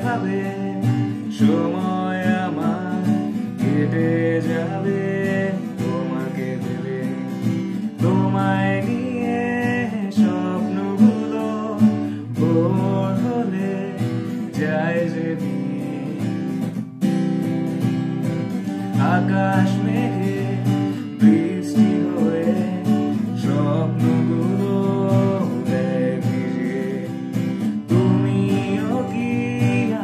ভাবে সময় আমার কেটে যাবে তোমাকে ভেবে, তোমায় নিয়ে স্বপ্নগুলো ভোর হলে যায় যে নিয়ে। আকাশ মেঘে বৃষ্টি হয়ে স্বপ্নগুলো দেয় ভিজে, তুমিও কি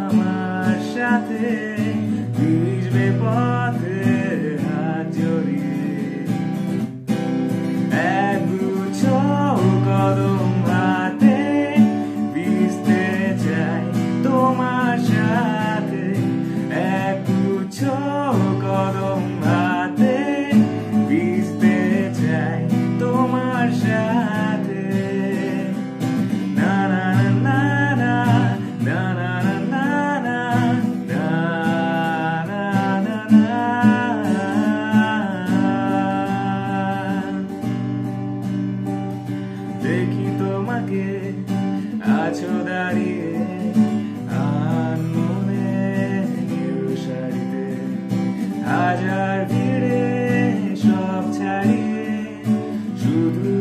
আমার সাথে ভিজবে পথে হাত জড়িয়ে? একগুচ্ছ কদম হাতে ভিজতে চাই তোমার সাথে, একগুচ্ছ কদম হাতে ভিজতে চাই তোমার সাথে। না না না না না না না না না না না। দেখি তোমাকে আছো দাঁড়িয়ে আনমনে নীল শাড়িতে, হাজার ভিড়ে সব ছাড়িয়ে শুধু